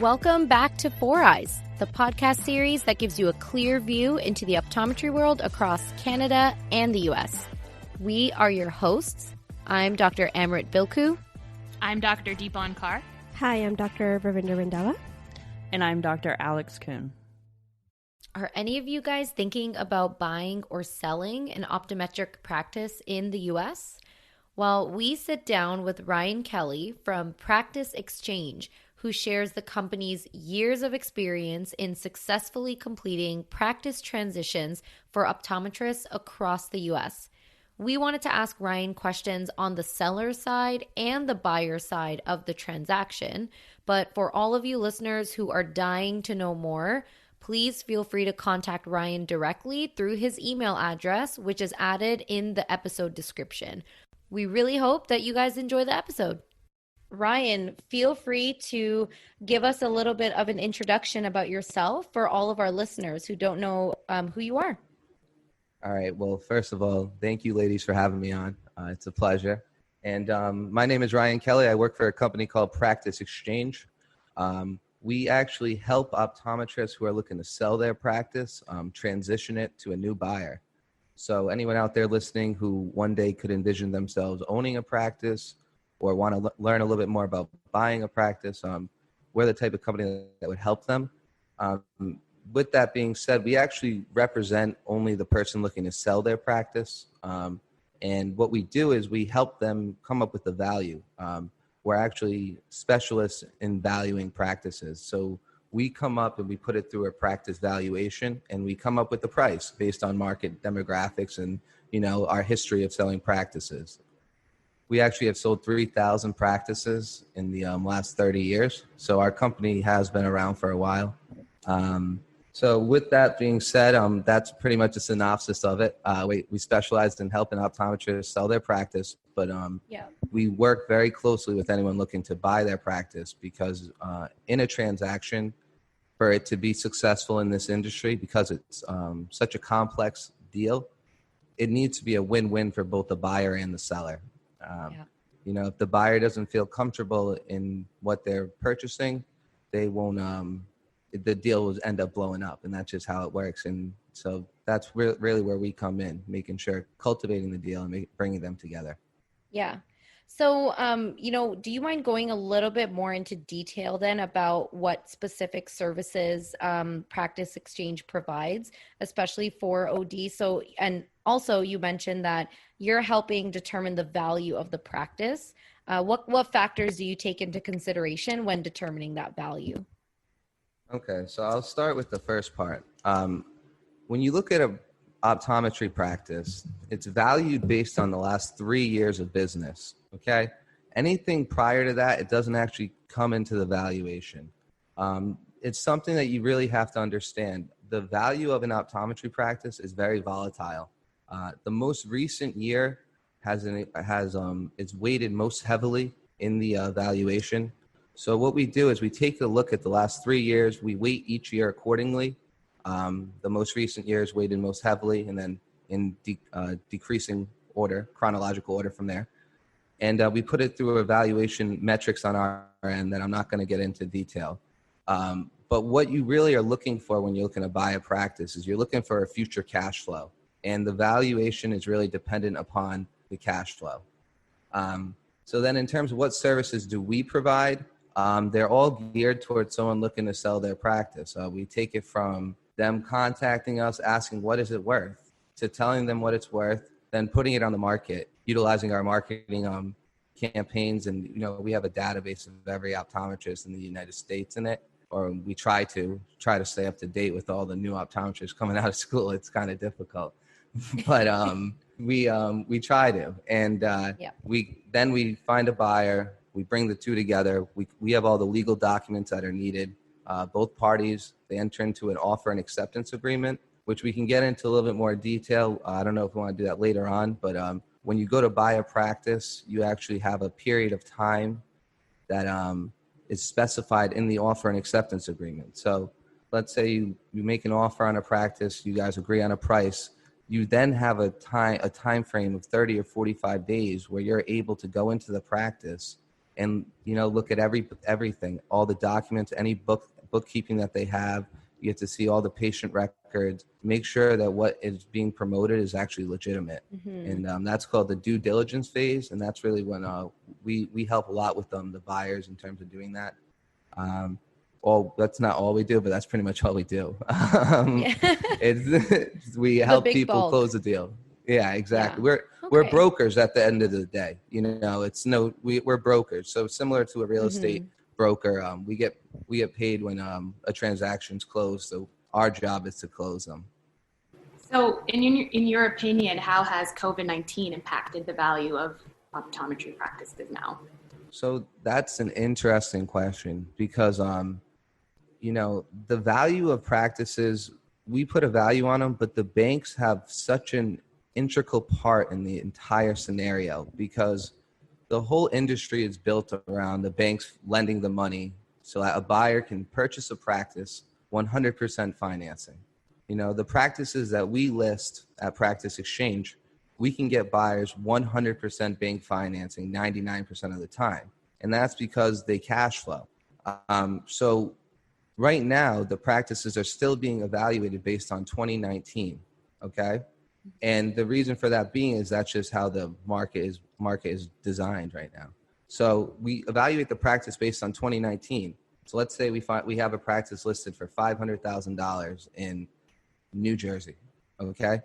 Welcome back to Four Eyes, the podcast series that gives you a clear view into the optometry world across Canada and the U.S. We are your hosts. I'm Dr. Amrit Bilku. I'm Dr. Deepan Kaur. Hi, I'm Dr. Ravinder Randhawa. And I'm Dr. Alex Kuhn. Are any of you guys thinking about buying or selling an optometric practice in the U.S.? Well, we sit down with Ryan Kelly from Practice Exchange, who shares the company's years of experience in successfully completing practice transitions for optometrists across the U.S. We wanted to ask Ryan questions on the seller side and the buyer side of the transaction. But for all of you listeners who are dying to know more, please feel free to contact Ryan directly through his email address, which is added in the episode description. We really hope that you guys enjoy the episode. Ryan, feel free to give us a little bit of an introduction about yourself for all of our listeners who don't know who you are. All right. Well, first of all, thank you, ladies, for having me on. It's a pleasure. And my name is Ryan Kelly. I work for a company called Practice Exchange. We actually help optometrists who are looking to sell their practice transition it to a new buyer. So anyone out there listening who one day could envision themselves owning a practice or want to learn a little bit more about buying a practice, we're the type of company that would help them. With that being said, we actually represent only the person looking to sell their practice. And what we do is we help them come up with the value. We're actually specialists in valuing practices. So we come up and we put it through a practice valuation, and we come up with the price based on market demographics and, our history of selling practices. We actually have sold 3,000 practices in the last 30 years. So our company has been around for a while. So with that being said, that's pretty much a synopsis of it. We specialized in helping optometrists sell their practice, but we work very closely with anyone looking to buy their practice because in a transaction, for it to be successful in this industry, because it's such a complex deal, it needs to be a win-win for both the buyer and the seller. If the buyer doesn't feel comfortable in what they're purchasing, they won't. The deal will end up blowing up, and that's just how it works. And so that's really where we come in, making sure cultivating the deal and bringing them together. Yeah. So, do you mind going a little bit more into detail then about what specific services Practice Exchange provides, especially for OD? So, and also you mentioned that you're helping determine the value of the practice. What factors do you take into consideration when determining that value? Okay, so I'll start with the first part. When you look at an optometry practice, it's valued based on the last 3 years of business, okay? Anything prior to that, it doesn't actually come into the valuation. It's something that you really have to understand. The value of an optometry practice is very volatile. The most recent year is weighted most heavily in the valuation. So what we do is we take a look at the last 3 years. We weight each year accordingly. The most recent year is weighted most heavily, and then in decreasing order, chronological order from there. And we put it through evaluation metrics on our end that I'm not going to get into detail. But what you really are looking for when you're looking to buy a practice is you're looking for a future cash flow. And the valuation is really dependent upon the cash flow. So then in terms of what services do we provide, they're all geared towards someone looking to sell their practice. We take it from them contacting us, asking what is it worth, to telling them what it's worth, then putting it on the market, utilizing our marketing campaigns. And, we have a database of every optometrist in the United States in it, or we try to stay up to date with all the new optometrists coming out of school. It's kind of difficult, but we try to. And we find a buyer. We bring the two together. We have all the legal documents that are needed. Both parties, they enter into an offer and acceptance agreement, which we can get into a little bit more detail. I don't know if we want to do that later on, but when you go to buy a practice, you actually have a period of time that is specified in the offer and acceptance agreement. So let's say you make an offer on a practice, you guys agree on a price. You then have a time frame of 30 or 45 days where you're able to go into the practice and, look at everything, all the documents, any bookkeeping that they have. You get to see all the patient records, make sure that what is being promoted is actually legitimate. And that's called the due diligence phase. And that's really when we help a lot with the buyers in terms of doing that. That's not all we do, but that's pretty much all we do. Yeah. We The help big people bulk. close the deal. Yeah, exactly. Yeah. We're Okay. brokers at the end of the day. We're brokers. So similar to a real estate broker, we get paid when a transaction's closed. So our job is to close them. So, in your opinion, how has COVID-19 impacted the value of optometry practices now? So that's an interesting question because the value of practices, we put a value on them, but the banks have such an integral part in the entire scenario because the whole industry is built around the banks lending the money so that a buyer can purchase a practice 100% financing. The practices that we list at Practice Exchange, we can get buyers 100% bank financing 99% of the time. And that's because they cash flow. So right now, the practices are still being evaluated based on 2019, okay? And the reason for that being is that's just how the market is designed right now. So we evaluate the practice based on 2019. So let's say we have a practice listed for $500,000 in New Jersey, okay?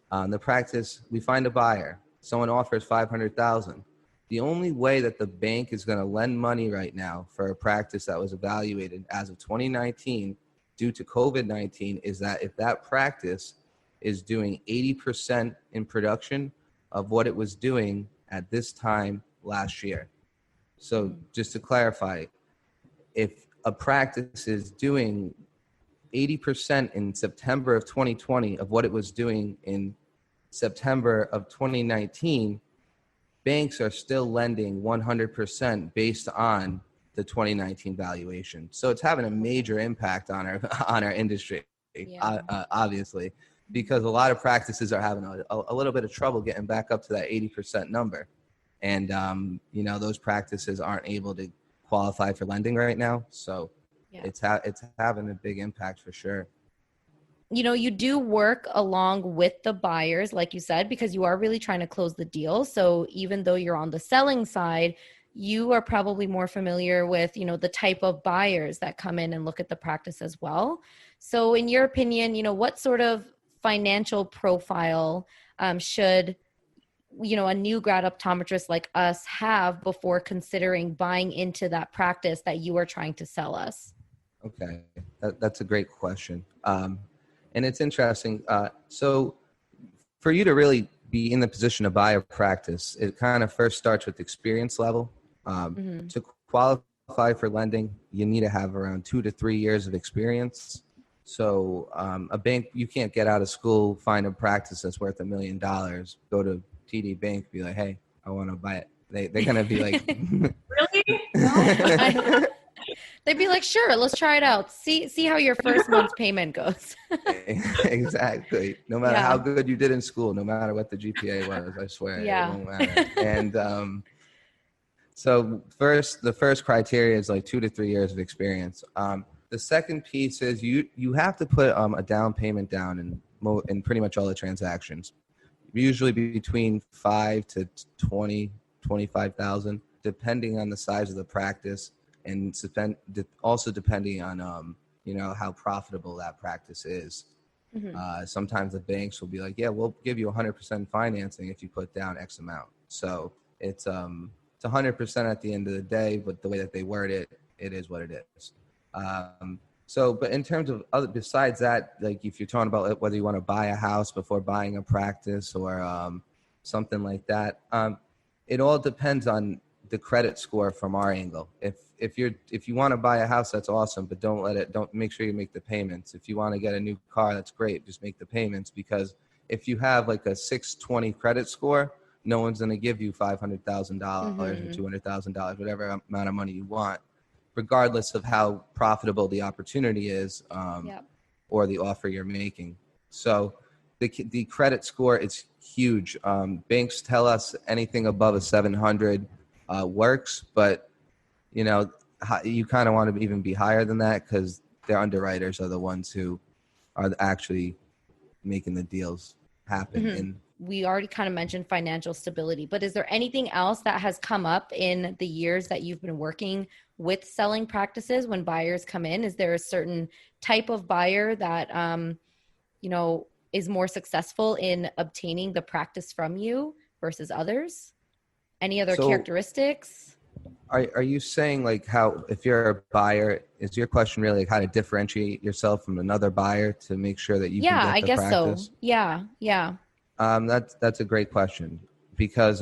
The practice, we find a buyer. Someone offers $500,000. The only way that the bank is going to lend money right now for a practice that was evaluated as of 2019 due to COVID-19 is that if that practice is doing 80% in production of what it was doing at this time last year. So just to clarify, if a practice is doing 80% in September of 2020 of what it was doing in September of 2019, banks are still lending 100% based on the 2019 valuation. So it's having a major impact on our industry, obviously, because a lot of practices are having a little bit of trouble getting back up to that 80% number. And, those practices aren't able to qualify for lending right now. So it's having a big impact for sure. You do work along with the buyers, like you said, because you are really trying to close the deal. So even though you're on the selling side, you are probably more familiar with, the type of buyers that come in and look at the practice as well. So in your opinion, what sort of financial profile should, a new grad optometrist like us have before considering buying into that practice that you are trying to sell us? Okay, that's a great question. And it's interesting. So for you to really be in the position to buy a practice, it kind of first starts with experience level. To qualify for lending, you need to have around 2 to 3 years of experience. So a bank, you can't get out of school, find a practice that's worth $1 million, go to TD Bank, be like, hey, I want to buy it. They're going to be like, Really? No. They'd be like, sure, let's try it out. See how your first month's payment goes. Exactly. No matter how good you did in school, no matter what the GPA was, I swear it won't matter. And so the first criteria is like 2 to 3 years of experience. The second piece is you have to put a down payment down in pretty much all the transactions. Usually between 5 to 20, 25,000, depending on the size of the practice. And also depending on, how profitable that practice is. Sometimes the banks will be like, yeah, we'll give you 100% financing if you put down X amount. So it's 100% at the end of the day, but the way that they word it, it is what it is. But in terms of besides that, like if you're talking about whether you want to buy a house before buying a practice or something like that, it all depends on the credit score from our angle. If you want to buy a house, that's awesome, but don't make sure you make the payments. If you want to get a new car, that's great. Just make the payments, because if you have like a 620 credit score, no one's going to give you $500,000 or $200,000, whatever amount of money you want, regardless of how profitable the opportunity is or the offer you're making. So the credit score is huge. Banks tell us anything above a 700 works, but you know, you kind of want to even be higher than that because their underwriters are the ones who are actually making the deals happen. Mhm. And We already kind of mentioned financial stability, but is there anything else that has come up in the years that you've been working with selling practices when buyers come in? Is there a certain type of buyer that, you know, is more successful in obtaining the practice from you versus others? Any other so characteristics? are you saying like how, if you're a buyer, is your question really like how to differentiate yourself from another buyer to make sure that you can Yeah, get I the guess so. practice? Yeah, yeah. That's a great question because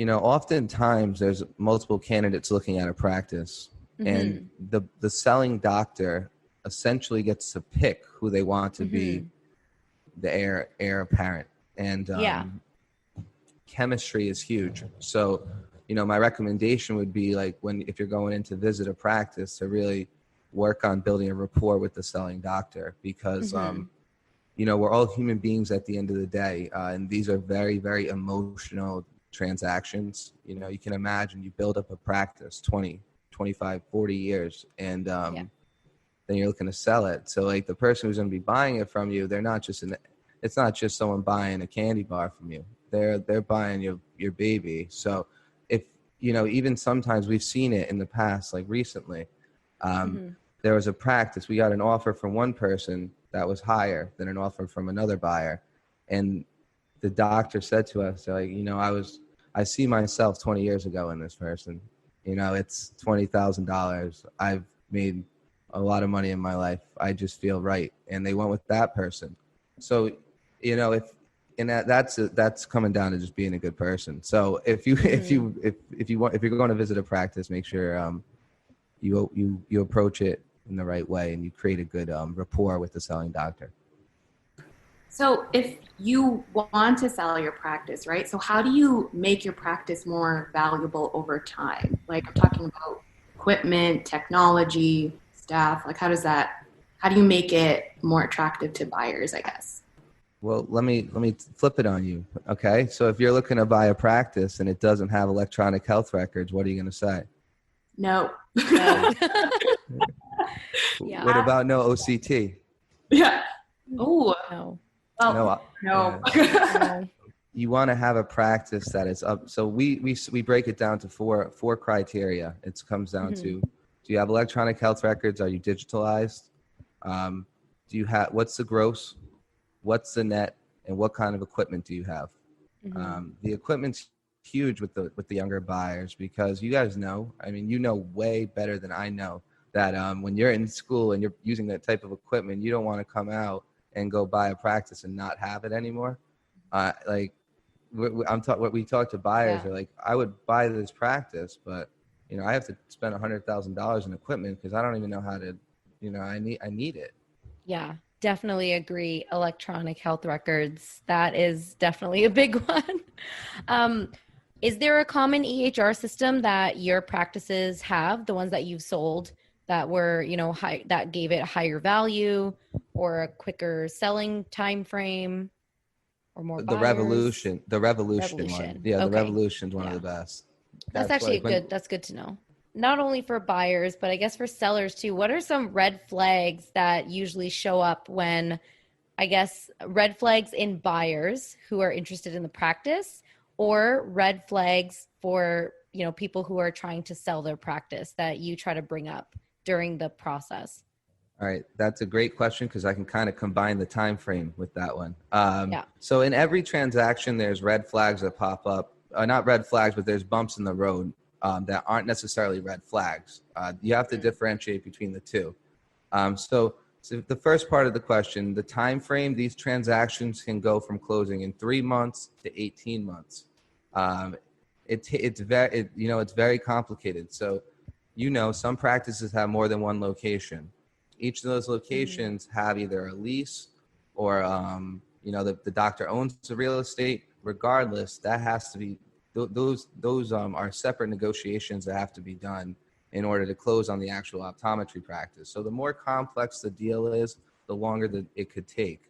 oftentimes there's multiple candidates looking at a practice, and Mm-hmm. the selling doctor essentially gets to pick who they want to be Mm-hmm. the heir apparent. And Yeah. chemistry is huge. So, my recommendation would be like if you're going in to visit a practice to really work on building a rapport with the selling doctor because Mm-hmm. we're all human beings at the end of the day, and these are very, very emotional transactions. You can imagine you build up a practice 20, 25, 40 years, and Yeah. then you're looking to sell it. So like the person who's going to be buying it from you, it's not just someone buying a candy bar from you. They're buying your baby. So if, even sometimes we've seen it in the past, like recently, um, Mm-hmm. there was a practice. We got an offer from one person that was higher than an offer from another buyer. And the doctor said to us, like, I see myself 20 years ago in this person. It's $20,000. I've made a lot of money in my life. I just feel right. And they went with that person. So, if, and that's coming down to just being a good person. So if you, Mm-hmm. if you're going to visit a practice, make sure, you approach it in the right way and you create a good rapport with the selling doctor. So if you want to sell your practice, right? So how do you make your practice more valuable over time? Like I'm talking about equipment, technology, staff. Like how do you make it more attractive to buyers, I guess? Well, let me flip it on you. Okay, so if you're looking to buy a practice and it doesn't have electronic health records, what are you going to say? No. No. Yeah. What about no OCT? Yeah. Oh, No. well, No, no. yeah. No. You want to have a practice that is up. So we break it down to four criteria. It comes down Mm-hmm. to: do you have electronic health records? Are you digitalized? Um, do you have what's the gross? What's the net? And what kind of equipment do you have? Mm-hmm. The equipment's huge with the younger buyers because you guys know. I mean, you know way better than I know that when you're in school and you're using that type of equipment, you don't want to come out and go buy a practice and not have it anymore. Like what we talk to buyers Yeah. are like, I would buy this practice, but I have to spend $100,000 in equipment because I don't even know how to, I need it. Yeah. Definitely agree. Electronic health records. That is definitely a big one. Um, is there a common EHR system that your practices have, the ones that you've sold that were, high, that gave it a higher value or a quicker selling time frame or more buyers? The Revolution one. Revolution. Yeah, the Okay. Revolution's one of Yeah. the best. That's That's actually like when that's good to know. Not only for buyers, but I guess for sellers too. What are some red flags that usually show up when, I guess, red flags in buyers who are interested in the practice, or red flags for, people who are trying to sell their practice that you try to bring up during the process? All right, that's a great question because I can kind of combine the time frame with that one. Yeah. So in every transaction, there's red flags that pop up. Not red flags, but there's bumps in the road that aren't necessarily red flags. You have to differentiate between the two. So the first part of the question, the time frame, these transactions can go from closing in 3 months to 18 months. Um, it's very complicated. So, some practices have more than one location. Each of those Mhm. locations have either a lease or, the doctor owns the real estate. Regardless, that has to be those are separate negotiations that have to be done in order to close on the actual optometry practice. So the more complex the deal is, the longer that it could take.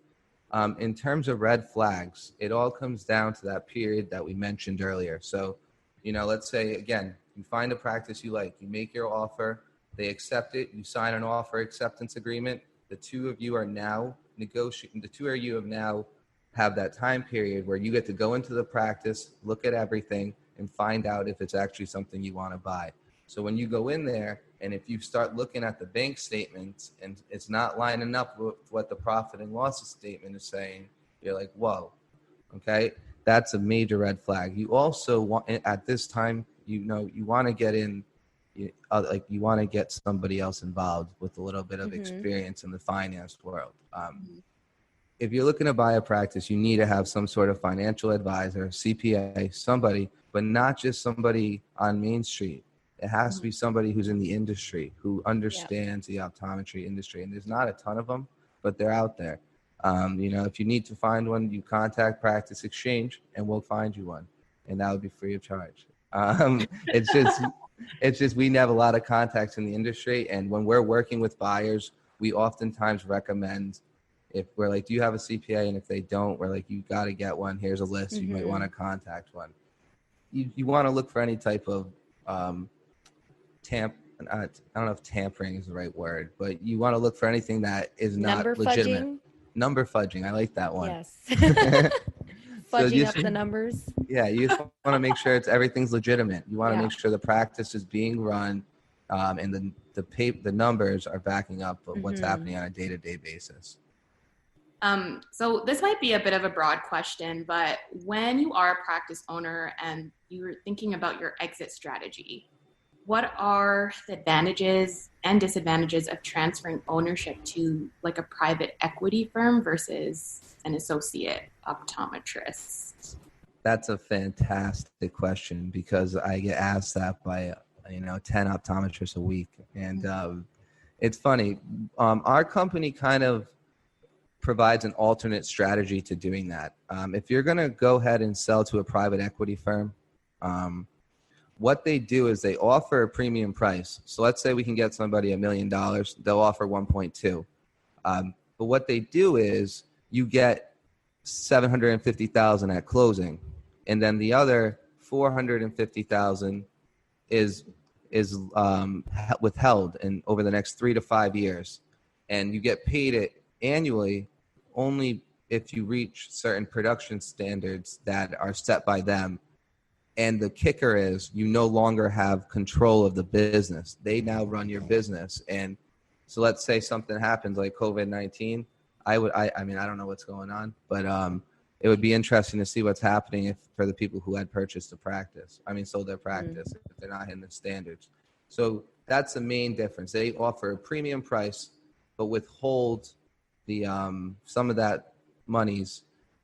In terms of red flags, it all comes down to that period that we mentioned earlier. So, let's say again, You find a practice you like, you make your offer, they accept it, you sign an offer acceptance agreement. The two of you are now negotiating. The two of you have now have that time period where you get to go into the practice, look at everything, and find out if it's actually something you want to buy. So when you go in there, and if you start looking at the bank statements and it's not lining up with what the profit and loss statement is saying, you're like, whoa, okay, that's a major red flag. You also want, at this time, you want to get in, you want to get somebody else involved with a little bit of experience in the finance world. If you're looking to buy a practice, you need to have some sort of financial advisor, CPA, somebody, but not just somebody on Main Street. It has to be somebody who's in the industry, who understands the optometry industry. And there's not a ton of them, but they're out there. If you need to find one, you contact Practice Exchange and we'll find you one. And that would be free of charge. It's just we have a lot of contacts in the industry. And when we're working with buyers, we oftentimes recommend, if we're like, do you have a CPA? And if they don't, we're like, you got to get one. Here's a list. You might want to contact one. You want to look for any type of I don't know if tampering is the right word, but you want to look for anything that is not legitimate. Number fudging. I like that one. Yes. So Fudging up the numbers. Yeah, you just want to make sure everything's legitimate. You want to make sure the practice is being run, and the numbers are backing up what's happening on a day-to-day basis. So this might be a bit of a broad question, but when you are a practice owner and you're thinking about your exit strategy, what are the advantages and disadvantages of transferring ownership to like a private equity firm versus an associate optometrist? That's a fantastic question because I get asked that by 10 optometrists a week. And it's funny. Our company kind of provides an alternate strategy to doing that. If you're going to go ahead and sell to a private equity firm, what they do is they offer a premium price. So let's say we can get somebody $1 million, they'll offer 1.2. But what they do is you get 750,000 at closing, and then the other 450,000 is withheld and over the next 3 to 5 years, and you get paid it annually only if you reach certain production standards that are set by them. And the kicker is you no longer have control of the business. They now run your business. And so let's say something happens like COVID-19. I don't know what's going on, but it would be interesting to see what's happening for the people who had purchased a practice. Sold their practice if they're not in the standards. So that's the main difference. They offer a premium price, but withhold the some of that monies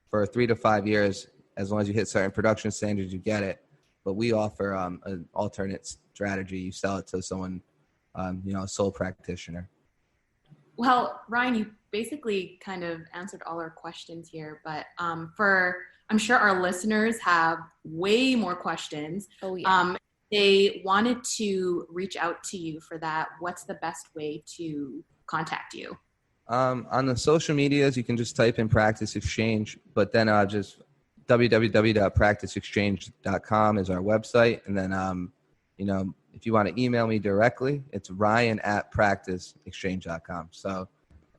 for 3 to 5 years. As long as you hit certain production standards, you get it. But we offer an alternate strategy. You sell it to someone, a sole practitioner. Well, Ryan, you basically kind of answered all our questions here, but I'm sure our listeners have way more questions. Oh, yeah. They wanted to reach out to you for that. What's the best way to contact you? On the social medias, you can just type in Practice Exchange, but then just www.practiceexchange.com is our website. And then, if you want to email me directly, it's ryan@practiceexchange.com. So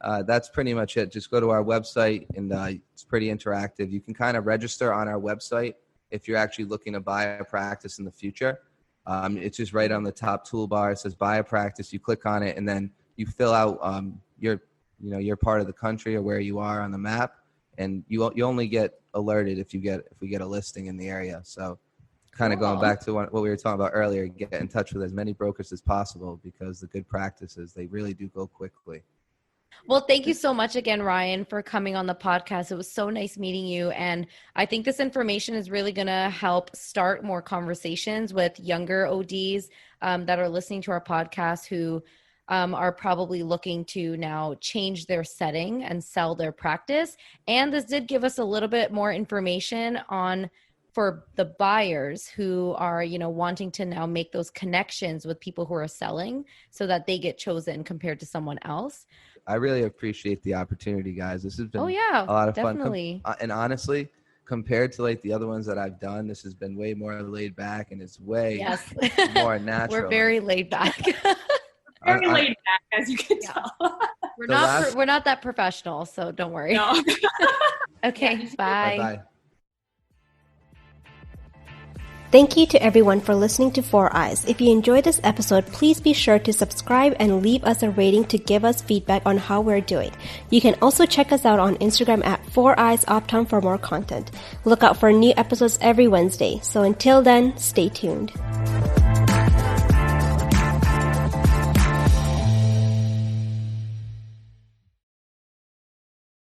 that's pretty much it. Just go to our website, and it's pretty interactive. You can kind of register on our website if you're actually looking to buy a practice in the future. It's just right on the top toolbar. It says buy a practice. You click on it, and then you fill out your part of the country or where you are on the map. And you only get alerted if we get a listing in the area. So kind of going back to what we were talking about earlier, get in touch with as many brokers as possible because the good practices, they really do go quickly. Well, thank you so much again, Ryan, for coming on the podcast. It was so nice meeting you. And I think this information is really going to help start more conversations with younger ODs that are listening to our podcast who are probably looking to now change their setting and sell their practice. And this did give us a little bit more information for the buyers who are, wanting to now make those connections with people who are selling so that they get chosen compared to someone else. I really appreciate the opportunity, guys. This has been a lot of definitely. fun. And honestly, compared to like the other ones that I've done, this has been way more laid back and it's way more natural. We're very laid back. Very laid back, as you can tell. We're not that professional, so don't worry. No. Okay, bye. Bye-bye. Thank you to everyone for listening to Four Eyes. If you enjoyed this episode, please be sure to subscribe and leave us a rating to give us feedback on how we're doing. You can also check us out on Instagram at 4eyesoptom for more content. Look out for new episodes every Wednesday. So until then, stay tuned.